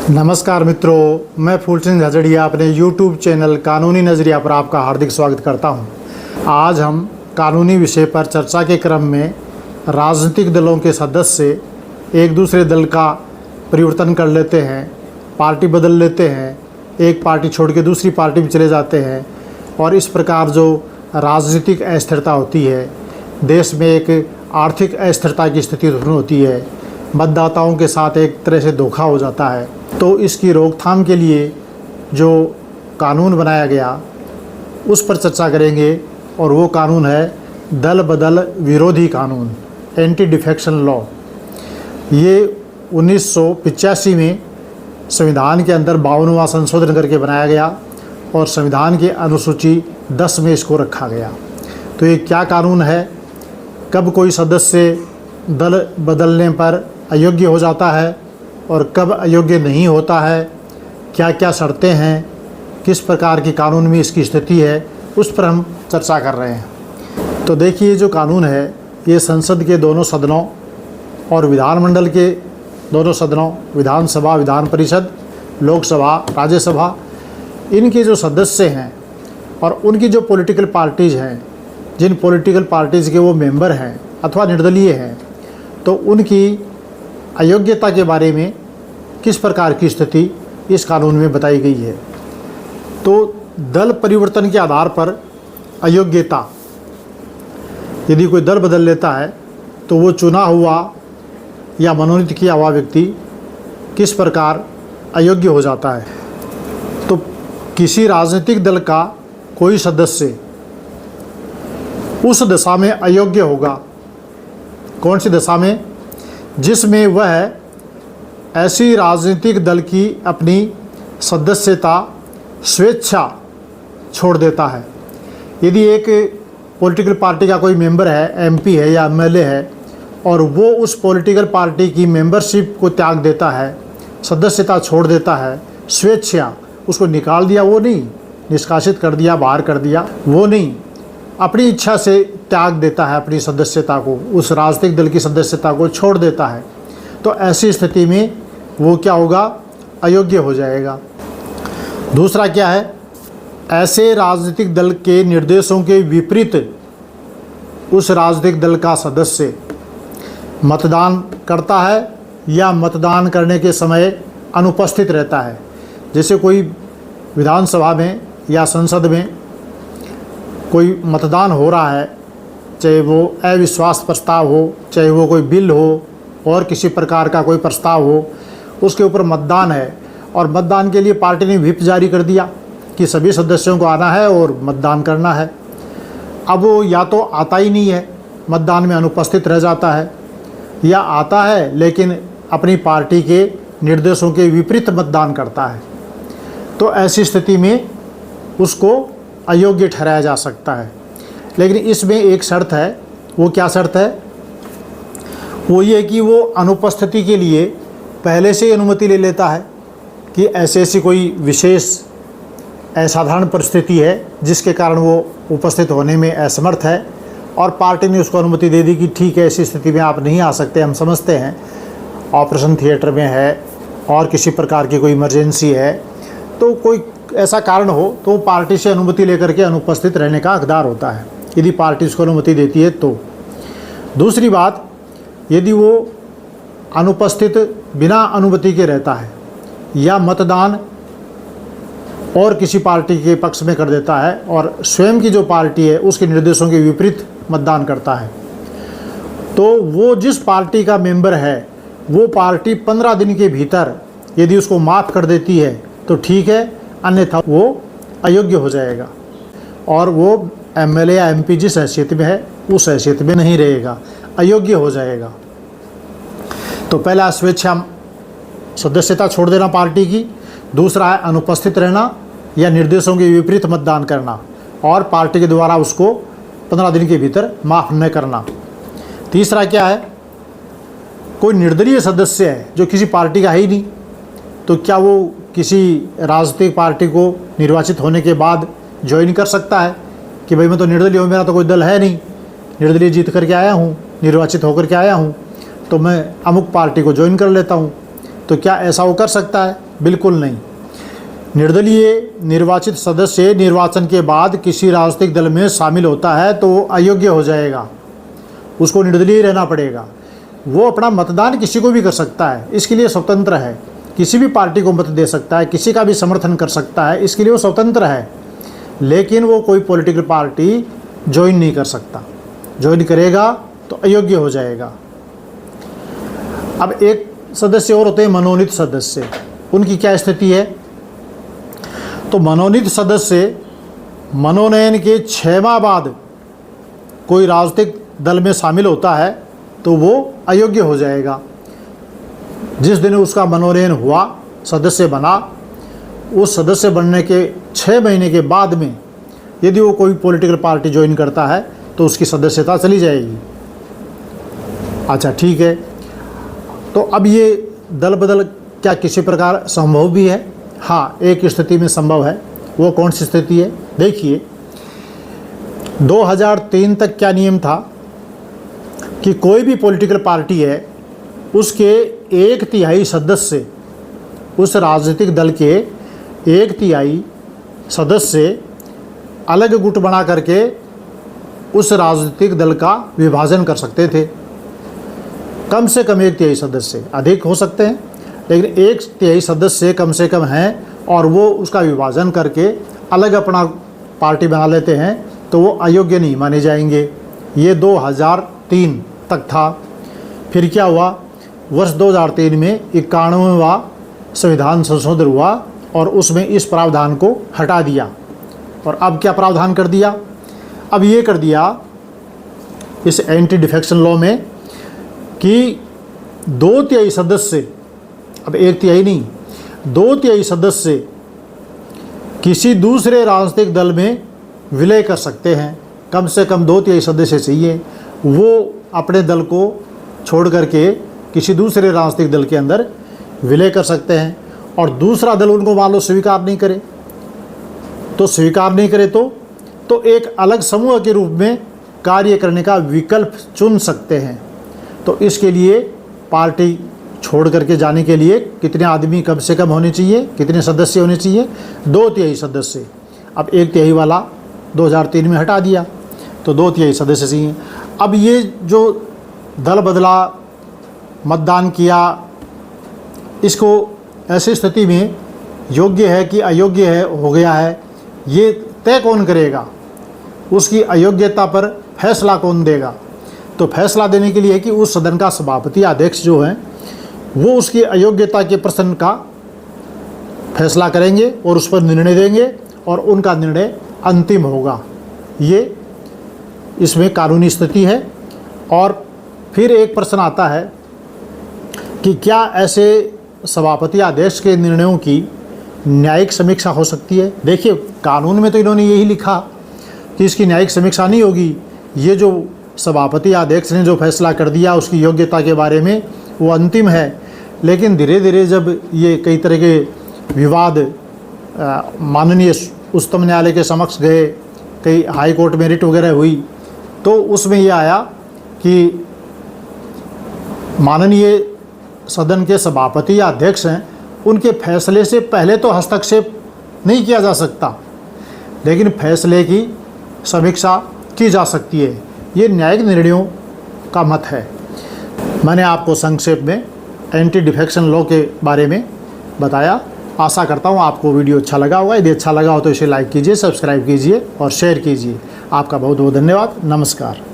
नमस्कार मित्रों, मैं फूल सिंह झजड़िया अपने YouTube चैनल कानूनी नज़रिया पर आपका हार्दिक स्वागत करता हूं। आज हम कानूनी विषय पर चर्चा के क्रम में राजनीतिक दलों के सदस्य एक दूसरे दल का परिवर्तन कर लेते हैं, पार्टी बदल लेते हैं, एक पार्टी छोड़ के दूसरी पार्टी में चले जाते हैं और इस प्रकार जो राजनीतिक अस्थिरता होती है, देश में एक आर्थिक अस्थिरता की स्थिति उत्पन्न होती है, मतदाताओं के साथ एक तरह से धोखा हो जाता है। तो इसकी रोकथाम के लिए जो कानून बनाया गया उस पर चर्चा करेंगे और वो कानून है दल बदल विरोधी कानून, एंटी डिफेक्शन लॉ। ये 1985 में संविधान के अंदर 52वां संशोधन करके बनाया गया और संविधान की अनुसूची 10 में इसको रखा गया। तो ये क्या कानून है, कब कोई सदस्य दल बदलने पर अयोग्य हो जाता है और कब अयोग्य नहीं होता है, क्या क्या शर्तें हैं, किस प्रकार की कानून में इसकी स्थिति है, उस पर हम चर्चा कर रहे हैं। तो देखिए, जो कानून है ये संसद के दोनों सदनों और विधानमंडल के दोनों सदनों, विधानसभा, विधान परिषद, लोकसभा, राज्यसभा, इनके जो सदस्य हैं और उनकी जो पॉलिटिकल पार्टीज़ हैं, जिन पॉलिटिकल पार्टीज़ के वो मेंबर हैं अथवा निर्दलीय हैं, तो उनकी अयोग्यता के बारे में किस प्रकार की स्थिति इस कानून में बताई गई है। तो दल परिवर्तन के आधार पर अयोग्यता, यदि कोई दल बदल लेता है तो वो चुना हुआ या मनोनीत किया हुआ व्यक्ति किस प्रकार अयोग्य हो जाता है। तो किसी राजनीतिक दल का कोई सदस्य उस दशा में अयोग्य होगा, कौन सी दशा में, जिसमें वह ऐसी राजनीतिक दल की अपनी सदस्यता स्वेच्छा छोड़ देता है। यदि एक पॉलिटिकल पार्टी का कोई मेंबर है, एमपी है या एमएलए है, और वो उस पॉलिटिकल पार्टी की मेंबरशिप को त्याग देता है, सदस्यता छोड़ देता है, स्वेच्छा, उसको निकाल दिया वो नहीं, निष्कासित कर दिया, बाहर कर दिया वो नहीं, अपनी इच्छा से त्याग देता है अपनी सदस्यता को, उस राजनीतिक दल की सदस्यता को छोड़ देता है, तो ऐसी स्थिति में वो क्या होगा, अयोग्य हो जाएगा। दूसरा क्या है, ऐसे राजनीतिक दल के निर्देशों के विपरीत उस राजनीतिक दल का सदस्य मतदान करता है या मतदान करने के समय अनुपस्थित रहता है। जैसे कोई विधानसभा में या संसद में कोई मतदान हो रहा है, चाहे वो अविश्वास प्रस्ताव हो, चाहे वो कोई बिल हो और किसी प्रकार का कोई प्रस्ताव हो, उसके ऊपर मतदान है और मतदान के लिए पार्टी ने व्हिप जारी कर दिया कि सभी सदस्यों को आना है और मतदान करना है। अब वो या तो आता ही नहीं है, मतदान में अनुपस्थित रह जाता है, या आता है लेकिन अपनी पार्टी के निर्देशों के विपरीत मतदान करता है। तो ऐसी स्थिति में उसको अयोग्य ठहराया जा सकता है। लेकिन इसमें एक शर्त है, वो क्या शर्त है, वो ये कि वो अनुपस्थिति के लिए पहले से ही अनुमति ले लेता है कि ऐसी कोई विशेष असाधारण परिस्थिति है जिसके कारण वो उपस्थित होने में असमर्थ है और पार्टी ने उसको अनुमति दे दी कि ठीक है, ऐसी स्थिति में आप नहीं आ सकते, हम समझते हैं ऑपरेशन थिएटर में है और किसी प्रकार की कोई इमरजेंसी है, तो कोई ऐसा कारण हो तो पार्टी से अनुमति लेकर के अनुपस्थित रहने का हकदार होता है, यदि पार्टी उसको अनुमति देती है तो। दूसरी बात, यदि वो अनुपस्थित बिना अनुमति के रहता है या मतदान और किसी पार्टी के पक्ष में कर देता है और स्वयं की जो पार्टी है उसके निर्देशों के विपरीत मतदान करता है, तो वो जिस पार्टी का मेंबर है वो पार्टी 15 दिन के भीतर यदि उसको माफ़ कर देती है तो ठीक है, अन्यथा वो अयोग्य हो जाएगा और वो एमएलए या एमपी जिस हैसियत में है उस हैसियत में नहीं रहेगा, अयोग्य हो जाएगा। तो पहला स्वेच्छा सदस्यता छोड़ देना पार्टी की, दूसरा है अनुपस्थित रहना या निर्देशों के विपरीत मतदान करना और पार्टी के द्वारा उसको 15 दिन के भीतर माफ़ न करना। तीसरा क्या है, कोई निर्दलीय सदस्य है जो किसी पार्टी का है ही नहीं, तो क्या वो किसी राजनीतिक पार्टी को निर्वाचित होने के बाद ज्वाइन कर सकता है कि भाई मैं तो निर्दलीय हूँ, मेरा तो कोई दल है नहीं, निर्दलीय जीत करके आया हूँ, निर्वाचित होकर के आया हूँ, तो मैं अमुक पार्टी को ज्वाइन कर लेता हूँ। तो क्या ऐसा वो कर सकता है? बिल्कुल नहीं। निर्दलीय निर्वाचित सदस्य निर्वाचन के बाद किसी राजनीतिक दल में शामिल होता है तो वो अयोग्य हो जाएगा, उसको निर्दलीय रहना पड़ेगा। वो अपना मतदान किसी को भी कर सकता है, इसके लिए स्वतंत्र है, किसी भी पार्टी को मत दे सकता है, किसी का भी समर्थन कर सकता है, इसके लिए वो स्वतंत्र है। लेकिन वो कोई पॉलिटिकल पार्टी ज्वाइन नहीं कर सकता, ज्वाइन करेगा तो अयोग्य हो जाएगा। अब एक सदस्य और होते हैं मनोनीत सदस्य, उनकी क्या स्थिति है? तो मनोनीत सदस्य मनोनयन के 6 माह बाद कोई राजनीतिक दल में शामिल होता है तो वो अयोग्य हो जाएगा। जिस दिन उसका मनोनयन हुआ, सदस्य बना, उस सदस्य बनने के 6 महीने के बाद में यदि वो कोई पॉलिटिकल पार्टी ज्वाइन करता है तो उसकी सदस्यता चली जाएगी। अच्छा, ठीक है। तो अब ये दल बदल क्या किसी प्रकार संभव भी है? हाँ, एक स्थिति में संभव है। वो कौन सी स्थिति है? देखिए, 2003 तक क्या नियम था कि कोई भी पॉलिटिकल पार्टी है, उसके 1/3 सदस्य, उस राजनीतिक दल के 1/3 सदस्य अलग गुट बना करके उस राजनीतिक दल का विभाजन कर सकते थे। कम से कम 1/3 सदस्य, अधिक हो सकते हैं, लेकिन 1/3 सदस्य कम से कम हैं और वो उसका विभाजन करके अलग अपना पार्टी बना लेते हैं तो वो अयोग्य नहीं माने जाएंगे। ये 2003 तक था। फिर क्या हुआ? वर्ष 2003 में 91वां संविधान संशोधन हुआ और उसमें इस प्रावधान को हटा दिया। और अब क्या प्रावधान कर दिया? अब ये कर दिया इस एंटी डिफेक्शन लॉ में कि 2/3 सदस्य, अब 1/3 नहीं, 2/3 सदस्य किसी दूसरे राजनीतिक दल में विलय कर सकते हैं। कम से कम 2/3 सदस्य चाहिए, वो अपने दल को छोड़ करके किसी दूसरे राजनीतिक दल के अंदर विलय कर सकते हैं। और दूसरा दल उनको मान लो स्वीकार नहीं करे, तो स्वीकार नहीं करे तो एक अलग समूह के रूप में कार्य करने का विकल्प चुन सकते हैं। तो इसके लिए पार्टी छोड़ करके जाने के लिए कितने आदमी कम से कम होने चाहिए, कितने सदस्य होने चाहिए? 2/3 सदस्य। अब 1/3 वाला 2003 में हटा दिया तो 2/3 सदस्य चाहिए। अब ये जो दल बदला, मतदान किया, इसको ऐसी स्थिति में योग्य है कि अयोग्य है हो गया है, ये तय कौन करेगा? उसकी अयोग्यता पर फैसला कौन देगा? तो फैसला देने के लिए कि उस सदन का सभापति अध्यक्ष जो है वो उसकी अयोग्यता के प्रश्न का फैसला करेंगे और उस पर निर्णय देंगे और उनका निर्णय अंतिम होगा। ये इसमें कानूनी स्थिति है। और फिर एक प्रश्न आता है कि क्या ऐसे सभापति अध्यक्ष के निर्णयों की न्यायिक समीक्षा हो सकती है? देखिए, कानून में तो इन्होंने यही लिखा कि इसकी न्यायिक समीक्षा नहीं होगी। ये जो सभापति अध्यक्ष ने जो फैसला कर दिया उसकी योग्यता के बारे में, वो अंतिम है। लेकिन धीरे धीरे जब ये कई तरह के विवाद माननीय उच्चतम न्यायालय के समक्ष गए, कई हाई कोर्ट में रिट वगैरह हुई, तो उसमें ये आया कि माननीय सदन के सभापति या अध्यक्ष हैं, उनके फैसले से पहले तो हस्तक्षेप नहीं किया जा सकता, लेकिन फैसले की समीक्षा की जा सकती है। ये न्यायिक निर्णयों का मत है। मैंने आपको संक्षेप में एंटी डिफेक्शन लॉ के बारे में बताया। आशा करता हूँ आपको वीडियो अच्छा लगा होगा। यदि अच्छा लगा हो तो इसे लाइक कीजिए, सब्सक्राइब कीजिए और शेयर कीजिए। आपका बहुत बहुत धन्यवाद। नमस्कार।